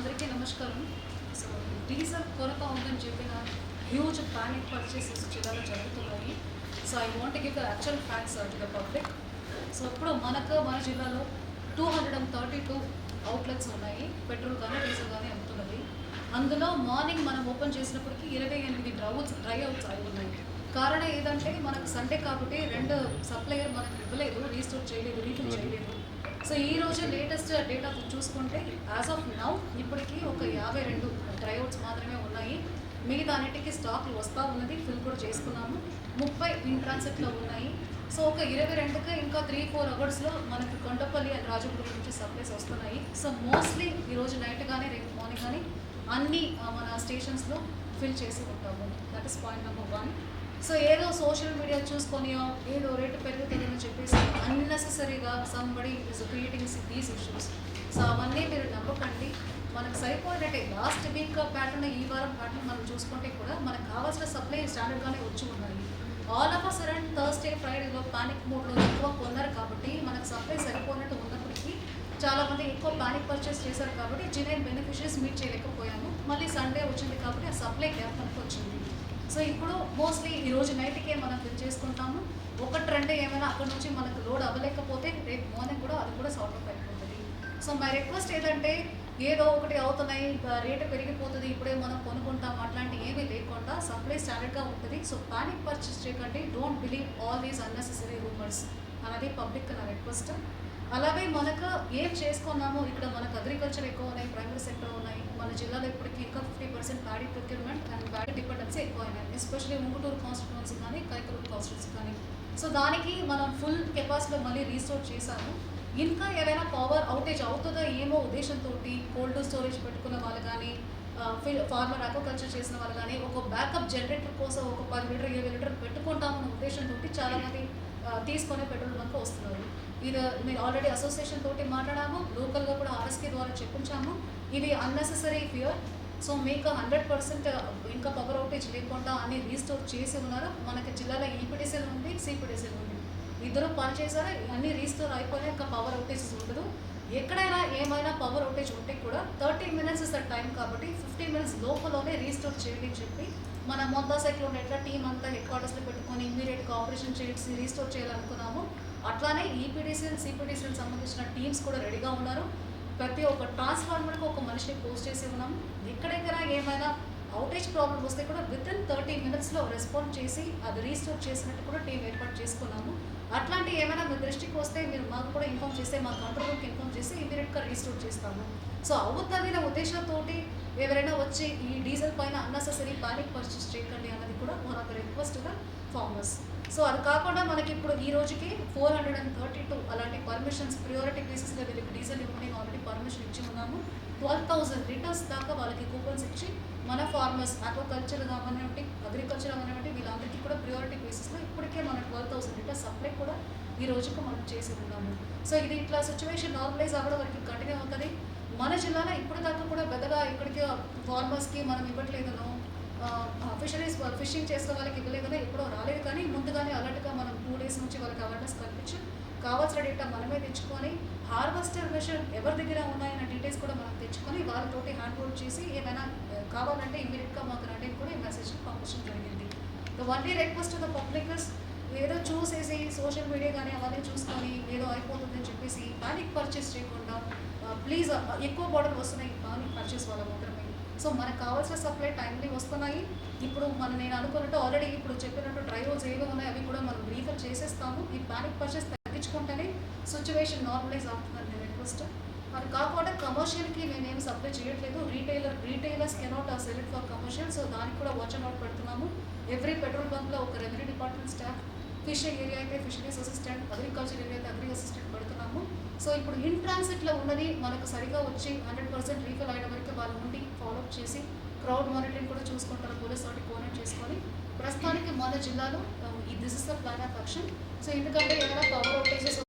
అందరికీ నమస్కారం. So diesel కొరత ఉందని చెప్పిన హ్యూజ్ పానిక్ పర్చేసెస్ జిల్లాలో జరుగుతున్నాయి. So I want give the actual facts to the public. So ఇప్పుడు మన జిల్లాలో 232 అవుట్లెట్స్ ఉన్నాయి, పెట్రోల్ కానీ డీజిల్ కానీ అమ్ముతున్నది. అందులో మార్నింగ్ మనం ఓపెన్ చేసినప్పటికీ 28 డ్రై అవుట్స్ అయి ఉన్నాయి. కారణం ఏదంటే మనకు సండే కాబట్టి 2 సప్లయర్ మనకు ఇవ్వలేదు, రీస్టోర్ చేయలేదు, రీఫిల్ చేయలేదు. సో ఈ రోజు లేటెస్ట్ డేటా చూసుకుంటే యాజ్ ఆఫ్ నౌ ఇప్పటికీ ఒక 52 డ్రైఅవుట్స్ మాత్రమే ఉన్నాయి. మిగతా అన్నిటికీ స్టాక్లు వస్తూ ఉన్నది, ఫిల్ కూడా చేసుకున్నాము. 30 ఇన్ ట్రాన్సిట్లో ఉన్నాయి. సో ఒక 22కి ఇంకా 3-4 అవర్స్లో మనకి కొండపల్లి అండ్ రాజగుడి నుంచి సప్లైస్ వస్తున్నాయి. సో మోస్ట్లీ ఈరోజు నైట్ కానీ రేపు మార్నింగ్ కానీ అన్ని మన స్టేషన్స్లో ఫిల్ చేసి ఉంటాము. That is point number 1. So ఏదో సోషల్ మీడియా చూసుకొని ఏదో రేటు పెరుగుతుందని చెప్పేసి అన్నెసెసరీగా somebody is creating these issues. So అవన్నీ మీరు నమ్మకండి. మనకు సరిపోయినట్టే లాస్ట్ వీక్ ప్యాటర్న్, ఈ వారం ప్యాటర్న్ మనం చూసుకుంటే కూడా మనకు కావాల్సిన సప్లై స్టాండర్డ్గానే వచ్చి ఉన్నాయి. All of a sudden Thursday ఫ్రైడేలో పానిక్ మోడ్లో ఎక్కువ కొన్నారు కాబట్టి మనకు సప్లై సరిపోయినట్టు ఉన్నప్పటికీ చాలామంది ఎక్కువ పానిక్ పర్చేస్ చేశారు కాబట్టి జెన్యూన్ బెనిఫిషరీస్ మీట్ చేయలేకపోయాము. మళ్ళీ సండే వచ్చింది కాబట్టి ఆ సప్లై గ్యాప్ మనకు వచ్చింది. సో ఇప్పుడు మోస్ట్లీ ఈరోజు నైట్కే మనం ఫిల్ చేసుకుంటాము. 1-2 ఏమైనా అక్కడ నుంచి మనకు లోడ్ అవ్వలేకపోతే రేపు మార్నింగ్ కూడా అది కూడా సార్ట్ అవుట్ అయిపోతుంది. సో మై రిక్వెస్ట్ ఏంటంటే ఏదో ఒకటి అవుతున్నాయి, రేటు పెరిగిపోతుంది, ఇప్పుడే మనం కొనుక్కుంటాం అట్లాంటి ఏమీ లేకుండా సప్లై స్టాండర్డ్గా ఉంటుంది. సో పానిక్ పర్చేస్ చేయకండి. Don't believe all these unnecessary rumours అనేది పబ్లిక్ నా రిక్వెస్ట్. అలాగే మనకు ఏం చేసుకున్నామో ఇక్కడ మనకు అగ్రికల్చర్ ఎక్కువ ఉన్నాయి, ప్రైమరీ సెక్టర్ ఉన్నాయి. మన జిల్లాలో ఇప్పటికీ ఇంకా 50% paddy procurement and paddy dependency ఎక్కువ అయినాయి, ఎస్పెషల్లీ ఉంగుటూరు కాన్స్టిట్యున్సీ కానీ కైకలూరు కాన్స్టిట్యున్సీ కానీ. సో దానికి మనం ఫుల్ కెపాసిటీలో మళ్ళీ రీస్టోర్ చేశాము. ఇంకా ఏదైనా పవర్ అవుటేజ్ అవుతుందో ఏమో ఉద్దేశంతో కోల్డ్ స్టోరేజ్ పెట్టుకున్న వాళ్ళు కానీ, ఫార్మర్ అగ్రికల్చర్ చేసిన వాళ్ళు కానీ ఒక బ్యాకప్ జనరేటర్ కోసం ఒక 10 లీటర్ 20 లీటర్ పెట్టుకుంటామన్న ఉద్దేశంతో చాలామంది తీసుకొని పెట్రోల్ బంక్ వస్తున్నారు. ఇది నేను ఆల్రెడీ అసోసియేషన్ తోటి మాట్లాడాము, లోకల్గా కూడా ఆర్ఎస్కే ద్వారా చెప్పించాము. ఇది అన్నెసెసరీ ఫియర్. సో మీకు 100% ఇంకా పవర్ అవుటేజ్ లేకుండా అన్ని రీస్టోర్ చేసి ఉన్నారు. మనకి జిల్లాలో ఈపీడీసీఎల్ ఉంది, సిపిడిసిఎల్ ఉంది, ఇద్దరు పనిచేశారు. అన్ని రీస్టోర్ అయిపోయినా ఇంకా పవర్ అవుటేజెస్ ఉండదు. ఎక్కడైనా ఏమైనా పవర్ అవుటేజ్ ఉంటే కూడా 30 మినిట్స్ ఇస్ ద టైం కాబట్టి 15 మినిట్స్ లోపలనే రీస్టోర్ చేయండి అని చెప్పి మన మొత్తం సైక్లోన్ ఎట్లా టీం అంతా హెడ్ క్వార్టర్స్లో పెట్టుకొని ఇమీడియట్గా ఆపరేషన్ చేసి రీస్టోర్ చేయాలనుకున్నాము. అట్లానే ఈపీడీసీఎల్ సిపిడిసిఎల్ సంబంధించిన టీమ్స్ కూడా రెడీగా ఉన్నారు. ప్రతి ఒక్క ట్రాన్స్ఫార్మర్కి ఒక మనిషిని పోస్ట్ చేసి ఉన్నాము. ఎక్కడెక్కడ ఏమైనా అవుటేజ్ ప్రాబ్లం వస్తే కూడా వితిన్ 30 మినిట్స్లో రెస్పాండ్ చేసి అది రీస్టోర్ చేసినట్టు కూడా టీం ఏర్పాటు చేసుకున్నాము. అట్లాంటి ఏమైనా మీ దృష్టికి వస్తే మీరు మాకు కూడా ఇన్ఫార్మ్ చేస్తే మా కంట్రోల్ రూమ్కి ఇన్ఫార్మ్ చేసి ఇమీడియట్గా రీస్టోర్ చేస్తాము. సో అవుతుందనే ఉద్దేశంతో ఎవరైనా వచ్చి ఈ డీజిల్ పైన అన్నెసెసరీ పానిక్ పర్చేస్ చేయకండి అన్నది కూడా మన రిక్వెస్ట్గా ఫార్మర్స్. సో అది కాకుండా మనకి ఇప్పుడు ఈ రోజుకి 432 అలాంటి పర్మిషన్స్ ప్రియారిటీ బేసిస్లో వీళ్ళకి డీజిల్ ఇవ్వమని ఆల్రెడీ పర్మిషన్ ఇచ్చి ఉన్నాము. 12,000 లీటర్స్ దాకా వాళ్ళకి కూపన్స్ ఇచ్చి మన ఫార్మర్స్ అగ్రికల్చర్ కానివ్వండి, అగ్రికల్చర్ కానివ్వండి, వీళ్ళందరికీ కూడా ప్రియారిటీ బేసిస్లో ఇప్పటికే మన 12,000 లీటర్స్ సప్లై కూడా ఈ రోజుకు మనం చేసి ఉన్నాము. సో ఇది ఇట్లా సిచ్యువేషన్ నార్మలైజ్ అవ్వడం వరకు కంటిన్యూ అవుతుంది. మన జిల్లాలో ఇప్పుడు దాకా కూడా పెద్దగా ఇక్కడికి ఫార్మర్స్కి మనం ఇవ్వట్లేదనో, ఫిషింగ్ చేసిన వాళ్ళకి ఇవ్వలేదనో ఎప్పుడో రాలేదు. కానీ ముందుగానే అలర్ట్గా మనం 2 డేస్ నుంచి వాళ్ళకి అవేర్నెస్ కల్పించి కావాల్సిన డేటా మనమే తెచ్చుకొని హార్వెస్టర్ మెషిన్ ఎవరి దగ్గర ఉన్నాయన్న డీటెయిల్స్ కూడా మనం తెచ్చుకొని వాళ్ళతోటి హ్యాండ్ హోల్డ్ చేసి ఏమైనా కావాలంటే ఇమీడియట్గా మాకు రండి కూడా ఈ మెసేజ్ పంపించడం జరిగింది. The only request the public ఏదో చూసేసి సోషల్ మీడియా కానీ అవన్నీ చూసుకొని ఏదో అయిపోతుందని చెప్పేసి పానిక్ పర్చేస్ చేయకుండా ప్లీజ్ ఎక్కువ బార్డర్ వస్తున్నాయి పానిక్ పర్చేస్ వల్ల మాత్రమే. సో మనకు కావాల్సిన సప్లై టైంలీ వస్తున్నాయి. ఇప్పుడు నేను అనుకున్నట్టు ఆల్రెడీ ఇప్పుడు చెప్పినట్టు డ్రైవర్స్ ఏవి ఉన్నాయి అవి కూడా మనం రీఫిల్ చేసేస్తాము. ఈ పానిక్ పర్చేస్ తగ్గించుకుంటేనే సిచ్యువేషన్ నార్మలైజ్ అవుతుందని నేను రిక్వెస్ట్. అది కాకుండా కమర్షియల్కి నేనేమి సప్లై చేయట్లేదు. Retailers cannot sell it for commercial. So దానికి కూడా వాచ్ అవుట్ పెడుతున్నాము. ఎవ్రీ పెట్రోల్ బంక్లో ఒక revenue department staff, fishing area అయితే ఫిషరీస్ అసిస్టెంట్, అగ్రికల్చర్ ఏరియా అయితే అగ్రి అసిస్టెంట్ పెడుతున్నాము. సో ఇప్పుడు ఇన్ ట్రాన్సిట్లో ఉన్నది మనకు సరిగా వచ్చి 100% రీఫిల్ అయిన వరకు వాళ్ళ నుండి ఫాలోఅప్ చేసి క్రౌడ్ మానిటరింగ్ కూడా చూసుకుంటారు. పోలీస్ తోటి కోఆర్డినేట్ చేసుకొని ప్రస్తుతానికి మన జిల్లాలో this is the plan of action. So ఎందుకంటే ఏమైనా పవర్ అవుటేజెస్